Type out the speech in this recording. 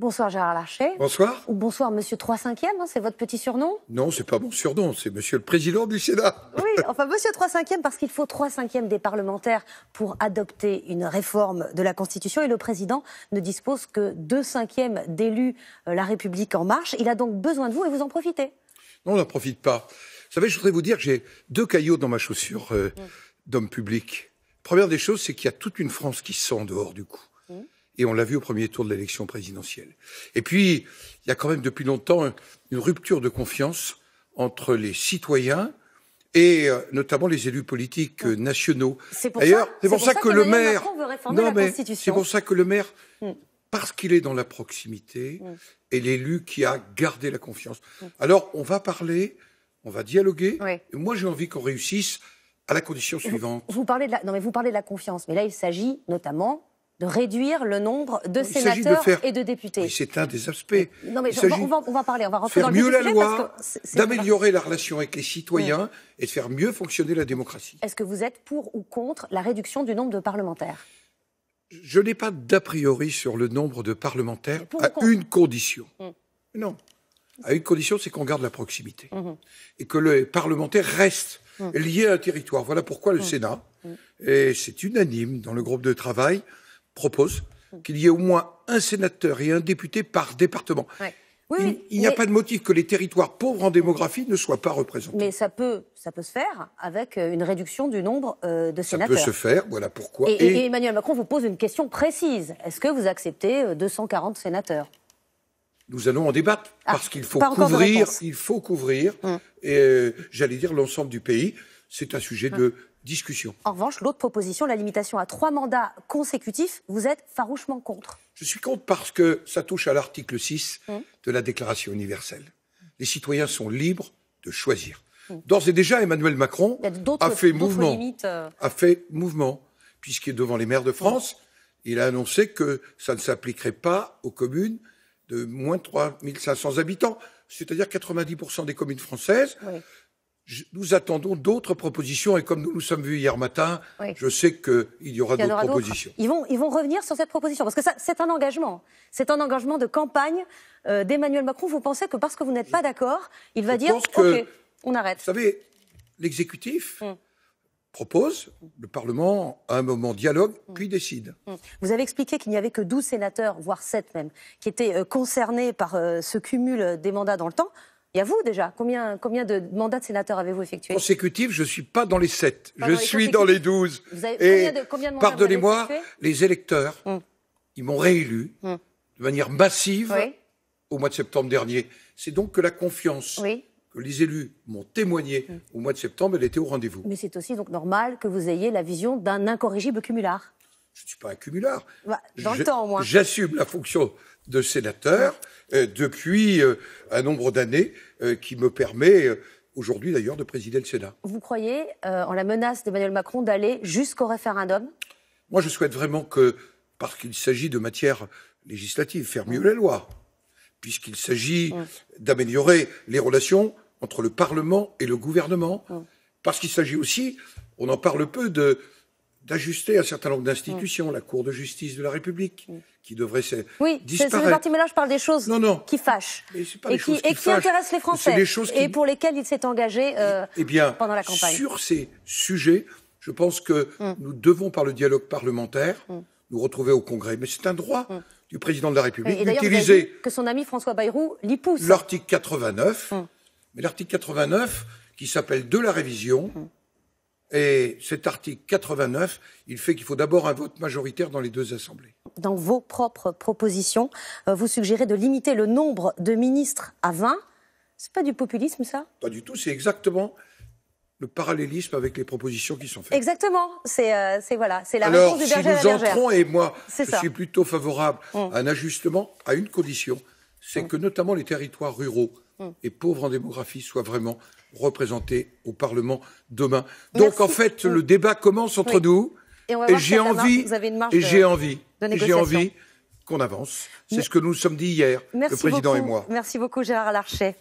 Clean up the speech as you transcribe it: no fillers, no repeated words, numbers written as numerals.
Bonsoir Gérard Larcher. Bonsoir. Ou bonsoir Monsieur 3/5e, hein, c'est votre petit surnom? Non, c'est pas mon surnom, c'est Monsieur le Président du Sénat. Oui, enfin Monsieur 3/5e parce qu'il faut 3/5 des parlementaires pour adopter une réforme de la Constitution et le Président ne dispose que 2/5 d'élus La République En Marche. Il a donc besoin de vous et vous en profitez. Non, on n'en profite pas. Vous savez, je voudrais vous dire que j'ai deux caillots dans ma chaussure d'homme public. Première des choses, c'est qu'il y a toute une France qui sent dehors du coup. Et on l'a vu au premier tour de l'élection présidentielle. Et puis, il y a quand même depuis longtemps une rupture de confiance entre les citoyens et notamment les élus politiques nationaux. C'est pour ça que le maire veut réformer la Constitution. C'est pour ça que le maire, parce qu'il est dans la proximité, est l'élu qui a gardé la confiance. Alors, on va parler, on va dialoguer. Et moi, j'ai envie qu'on réussisse à la condition suivante. Vous parlez de la confiance, mais là, il s'agit notamment de réduire le nombre de sénateurs et de députés. Oui, c'est un des aspects. Non, mais on va parler, on va rentrer faire dans le mieux la sujet loi, d'améliorer la relation avec les citoyens et de faire mieux fonctionner la démocratie. Est-ce que vous êtes pour ou contre la réduction du nombre de parlementaires? Je n'ai pas d'a priori sur le nombre de parlementaires à une condition. Non. À une condition, c'est qu'on garde la proximité. Et que les parlementaires restent liés à un territoire. Voilà pourquoi le Sénat, et c'est unanime dans le groupe de travail, propose qu'il y ait au moins un sénateur et un député par département. Il n'y a pas de motif que les territoires pauvres en démographie ne soient pas représentés. Mais ça peut se faire avec une réduction du nombre de sénateurs. Ça peut se faire, voilà pourquoi. Et Emmanuel Macron vous pose une question précise. Est-ce que vous acceptez 240 sénateurs? Nous allons en débattre, parce qu'il faut couvrir, j'allais dire l'ensemble du pays. C'est un sujet de discussion. En revanche, l'autre proposition, la limitation à 3 mandats consécutifs, vous êtes farouchement contre. Je suis contre parce que ça touche à l'article 6 de la Déclaration universelle. Les citoyens sont libres de choisir. D'ores et déjà, Emmanuel Macron a fait mouvement, puisqu'il est devant les maires de France. Il a annoncé que ça ne s'appliquerait pas aux communes de moins de 3 500 habitants, c'est-à-dire 90% des communes françaises. Nous attendons d'autres propositions et comme nous nous sommes vus hier matin, je sais qu'il y aura d'autres propositions. Ils vont revenir sur cette proposition parce que ça, c'est un engagement. C'est un engagement de campagne d'Emmanuel Macron. Vous pensez que parce que vous n'êtes pas d'accord, il va dire OK, on arrête. Vous savez, l'exécutif propose, le Parlement à un moment dialogue, puis décide. Vous avez expliqué qu'il n'y avait que 12 sénateurs, voire 7 même, qui étaient concernés par ce cumul des mandats dans le temps. Il y a vous déjà, combien de mandats de sénateurs avez-vous effectués? Consécutifs, je ne suis pas dans les 7, je suis dans les 12. Combien de mandats pardonnez-moi, les électeurs, ils m'ont réélu de manière massive au mois de septembre dernier. C'est donc que la confiance que les élus m'ont témoigné au mois de septembre, elle était au rendez-vous. Mais c'est aussi donc normal que vous ayez la vision d'un incorrigible cumulard. Je ne suis pas un cumulard. Dans le temps, au moins. J'assume la fonction de sénateur depuis un nombre d'années qui me permet, aujourd'hui d'ailleurs, de présider le Sénat. Vous croyez en la menace d'Emmanuel Macron d'aller jusqu'au référendum? Moi, je souhaite vraiment que, parce qu'il s'agit de matière législative, faire mieux la loi, puisqu'il s'agit d'améliorer les relations entre le Parlement et le gouvernement, parce qu'il s'agit aussi, on en parle peu, d'ajuster un certain nombre d'institutions, la Cour de justice de la République, qui devrait disparaître. Mais là, je parle des choses qui fâchent et qui intéressent les Français et pour lesquelles il s'est engagé pendant la campagne. Sur ces sujets, je pense que nous devons, par le dialogue parlementaire, nous retrouver au Congrès. Mais c'est un droit du président de la République d'utiliser que son ami François Bayrou l'y pousse. L'article 89, mais l'article 89 qui s'appelle de la révision. Et cet article 89, il fait qu'il faut d'abord un vote majoritaire dans les deux assemblées. Dans vos propres propositions, vous suggérez de limiter le nombre de ministres à 20. C'est pas du populisme, ça? Pas du tout, c'est exactement le parallélisme avec les propositions qui sont faites. Exactement, c'est la Alors, réponse du berger à la bergère. Alors, si nous entrons, et moi, je suis plutôt favorable à un ajustement à une condition, c'est que notamment les territoires ruraux et pauvres en démographie soient vraiment représentés au Parlement demain. Donc en fait, le débat commence entre nous et j'ai envie qu'on avance. C'est ce que nous nous sommes dit hier, le président et moi. Merci beaucoup Gérard Larcher.